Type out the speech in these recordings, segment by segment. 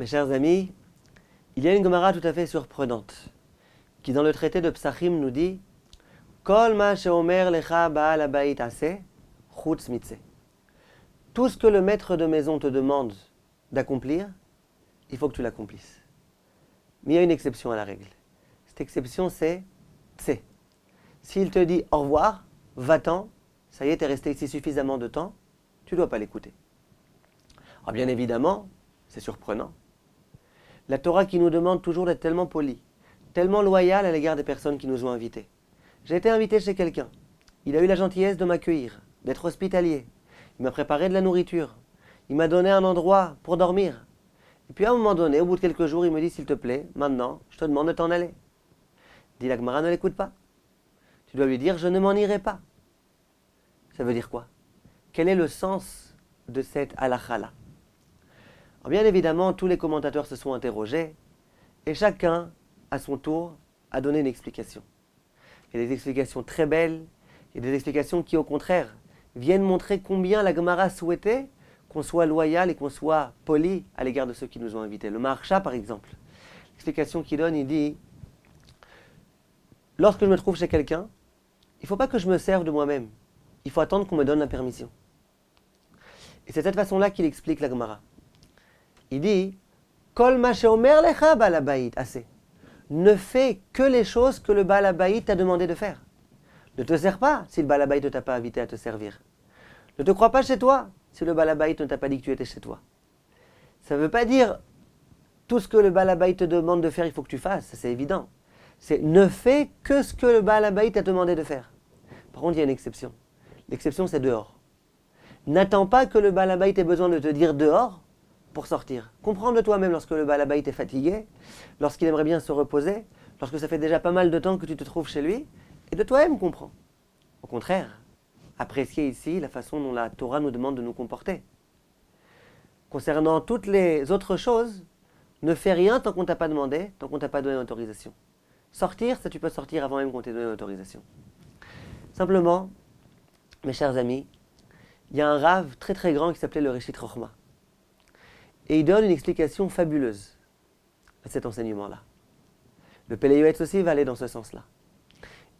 Mes chers amis, il y a une Gemara tout à fait surprenante qui dans le traité de Psachim nous dit Kol ma sheomer lecha ba'al habayit aseh chutz mitzeh. Tout ce que le maître de maison te demande d'accomplir, il faut que tu l'accomplisses. Mais il y a une exception à la règle. Cette exception, c'est tse. S'il te dit au revoir, va-t'en, ça y est, t'es resté ici suffisamment de temps, tu ne dois pas l'écouter. Alors bien évidemment, c'est surprenant. La Torah qui nous demande toujours d'être tellement poli, tellement loyal à l'égard des personnes qui nous ont invités. J'ai été invité chez quelqu'un. Il a eu la gentillesse de m'accueillir, d'être hospitalier. Il m'a préparé de la nourriture. Il m'a donné un endroit pour dormir. Et puis à un moment donné, au bout de quelques jours, il me dit, s'il te plaît, maintenant, je te demande de t'en aller. Dit la Gemara, ne l'écoute pas. Tu dois lui dire, je ne m'en irai pas. Ça veut dire quoi? Quel est le sens de cette halakha-là? Alors bien évidemment, tous les commentateurs se sont interrogés et chacun, à son tour, a donné une explication. Il y a des explications très belles, il y a des explications qui, au contraire, viennent montrer combien la Gemara souhaitait qu'on soit loyal et qu'on soit poli à l'égard de ceux qui nous ont invités. Le Maharsha, par exemple, l'explication qu'il donne, il dit « Lorsque je me trouve chez quelqu'un, il ne faut pas que je me serve de moi-même. Il faut attendre qu'on me donne la permission. » Et c'est de cette façon-là qu'il explique la Gemara. Il dit « Kol ma sheomer lecha ba'al habayit aseh » Ne fais que les choses que le Baal Habayit t'a demandé de faire. Ne te sers pas si le Baal Habayit ne t'a pas invité à te servir. Ne te crois pas chez toi si le Baal Habayit ne t'a pas dit que tu étais chez toi. Ça ne veut pas dire tout ce que le Baal Habayit te demande de faire, il faut que tu fasses, ça, c'est évident. C'est ne fais que ce que le Baal Habayit t'a demandé de faire. Par contre, il y a une exception. L'exception, c'est dehors. N'attends pas que le Baal Habayit ait besoin de te dire dehors pour sortir. Comprends de toi-même lorsque le Baal Habayit est fatigué, lorsqu'il aimerait bien se reposer, lorsque ça fait déjà pas mal de temps que tu te trouves chez lui, et de toi-même comprends. Au contraire, appréciez ici la façon dont la Torah nous demande de nous comporter. Concernant toutes les autres choses, ne fais rien tant qu'on ne t'a pas demandé, tant qu'on ne t'a pas donné l'autorisation. Sortir, ça tu peux sortir avant même qu'on t'ait donné l'autorisation. Simplement, mes chers amis, il y a un rave très très grand qui s'appelait le Reshit Chochma. Et il donne une explication fabuleuse à cet enseignement-là. Le Pele Yoetz aussi va aller dans ce sens-là.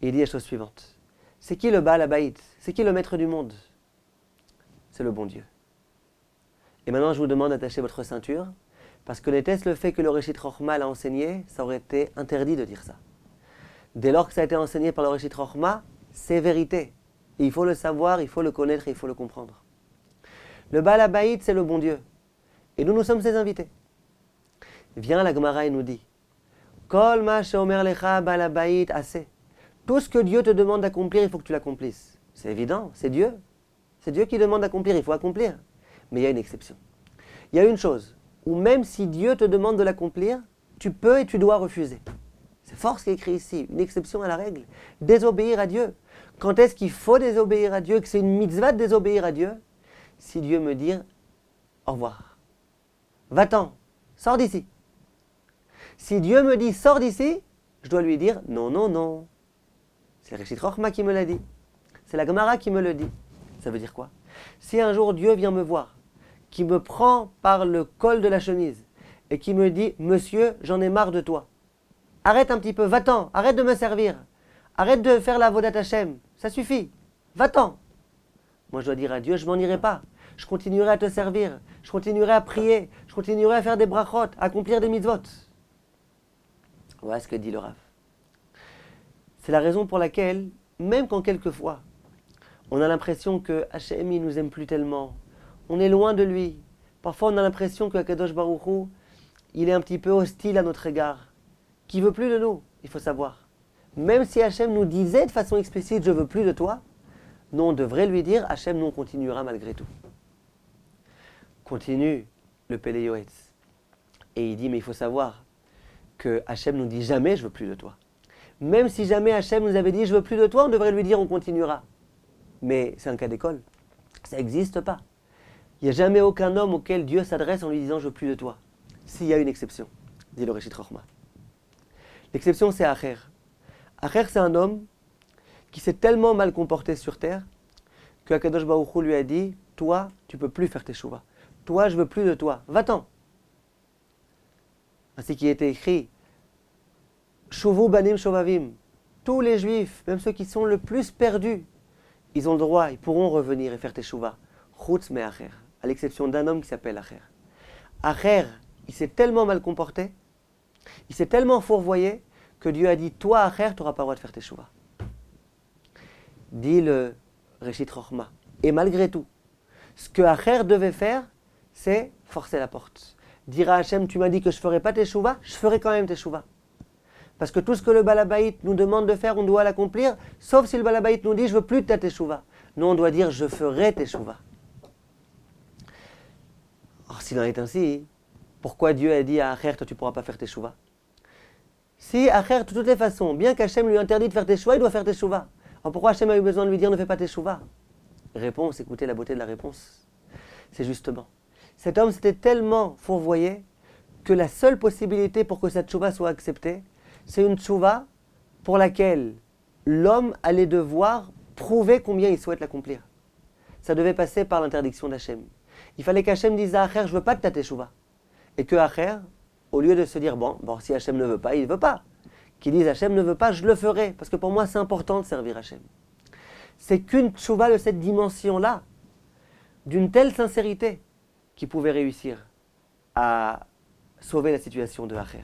Et il dit la chose suivante. C'est qui le Baal Habayit? C'est qui le maître du monde? C'est le bon Dieu. Et maintenant, je vous demande d'attacher votre ceinture, parce que n'était-ce le fait que le Reshit Chochma l'a enseigné, ça aurait été interdit de dire ça. Dès lors que ça a été enseigné par le Reshit Chochma, c'est vérité. Et il faut le savoir, il faut le connaître et il faut le comprendre. Le Baal Habayit, c'est le bon Dieu. Et nous sommes ses invités. Vient la Gemara et nous dit Kol ma sheomer lecha ba'al habayit aseh. Tout ce que Dieu te demande d'accomplir, il faut que tu l'accomplisses. C'est évident, c'est Dieu. C'est Dieu qui demande d'accomplir, il faut accomplir. Mais il y a une exception. Il y a une chose où même si Dieu te demande de l'accomplir, tu peux et tu dois refuser. C'est fort ce qui est écrit ici, une exception à la règle. Désobéir à Dieu. Quand est-ce qu'il faut désobéir à Dieu, que c'est une mitzvah de désobéir à Dieu? Si Dieu me dit au revoir. Va-t'en, sors d'ici. Si Dieu me dit sors d'ici, je dois lui dire non, non, non. C'est Reshit Chochma qui me l'a dit. C'est la Gemara qui me le dit. Ça veut dire quoi? Si un jour Dieu vient me voir, qui me prend par le col de la chemise et qui me dit monsieur, j'en ai marre de toi. Arrête un petit peu, va-t'en, arrête de me servir. Arrête de faire la Avodat Hashem. Ça suffit. Va-t'en. Moi je dois dire à Dieu, je m'en irai pas. Je continuerai à te servir, je continuerai à prier, je continuerai à faire des brachot, à accomplir des mitzvot. Voilà ce que dit le Rav. C'est la raison pour laquelle, même quand quelquefois, on a l'impression que Hachem il nous aime plus tellement, on est loin de lui, parfois on a l'impression que Kadosh Baruch Hu, il est un petit peu hostile à notre égard, qu'il veut plus de nous, il faut savoir. Même si Hachem nous disait de façon explicite, je veux plus de toi, nous on devrait lui dire, Hachem nous continuera malgré tout. Continue le Pele Yoetz. Et il dit, mais il faut savoir que Hachem nous dit jamais je veux plus de toi. Même si jamais Hachem nous avait dit je veux plus de toi, on devrait lui dire on continuera. Mais c'est un cas d'école. Ça n'existe pas. Il n'y a jamais aucun homme auquel Dieu s'adresse en lui disant je veux plus de toi. S'il y a une exception, dit le Reshit Chochma. L'exception c'est Acher. Acher c'est un homme qui s'est tellement mal comporté sur terre que Akadosh Baruch Hu lui a dit toi tu peux plus faire tes chouvas. Toi, je veux plus de toi. Va-t'en. ainsi qu'il était écrit, Shuvu banim shovavim, tous les juifs, même ceux qui sont le plus perdus, ils ont le droit, ils pourront revenir et faire teshuva. Chutz me acher, à l'exception d'un homme qui s'appelle Acher. Acher, il s'est tellement mal comporté, il s'est tellement fourvoyé, que Dieu a dit, toi Acher, tu n'auras pas le droit de faire teshuva. Dit le Reshit Chochma. Et malgré tout, ce que Acher devait faire, c'est forcer la porte. Dire à Hachem, tu m'as dit que je ne ferai pas teshuva, je ferai quand même teshuva. Parce que tout ce que le Balabaït nous demande de faire, on doit l'accomplir, sauf si le Balabaït nous dit, je veux plus de ta teshuva. Nous, on doit dire, je ferai teshuva. Or, s'il en est ainsi, pourquoi Dieu a dit à Acher, toi tu ne pourras pas faire teshuva? Si Acher, de toutes les façons, bien qu'Hachem lui interdit de faire teshuva, il doit faire teshuva. Alors pourquoi Hachem a eu besoin de lui dire, ne fais pas teshuva? Réponse, écoutez la beauté de la réponse. C'est justement, cet homme s'était tellement fourvoyé que la seule possibilité pour que cette teshuva soit acceptée, c'est une teshuva pour laquelle l'homme allait devoir prouver combien il souhaite l'accomplir. Ça devait passer par l'interdiction d'Hachem. Il fallait qu'Hachem dise à Acher, je ne veux pas de ta teshuva. Et que Acher, au lieu de se dire, bon, si Hachem ne veut pas, il ne veut pas. Qu'il dise, Hachem ne veut pas, je le ferai. Parce que pour moi, c'est important de servir Hachem. C'est qu'une teshuva de cette dimension-là, d'une telle sincérité, qui pouvait réussir à sauver la situation de Acher.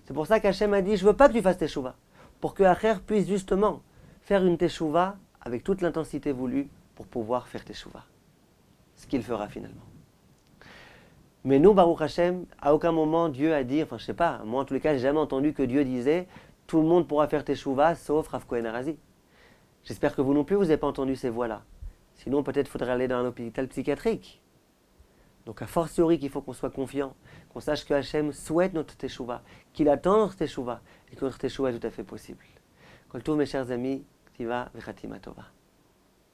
C'est pour ça qu'Hachem a dit, je ne veux pas que tu fasses teshuva. Pour que Acher puisse justement faire une teshuva avec toute l'intensité voulue pour pouvoir faire teshuva. Ce qu'il fera finalement. Mais nous, Baruch Hashem, à aucun moment Dieu a dit, enfin je sais pas, moi en tous les cas, j'ai jamais entendu que Dieu disait tout le monde pourra faire teshuva sauf Rav Kohen Arazi. J'espère que vous non plus, vous n'avez pas entendu ces voix-là. Sinon, peut-être faudrait aller dans un hôpital psychiatrique. Donc, a fortiori qu'il faut qu'on soit confiant, qu'on sache que Hachem souhaite notre teshuva, qu'il attend notre teshuva, et que notre teshuva est tout à fait possible. Kol tov, mes chers amis, Ktiva Vechatima Tova.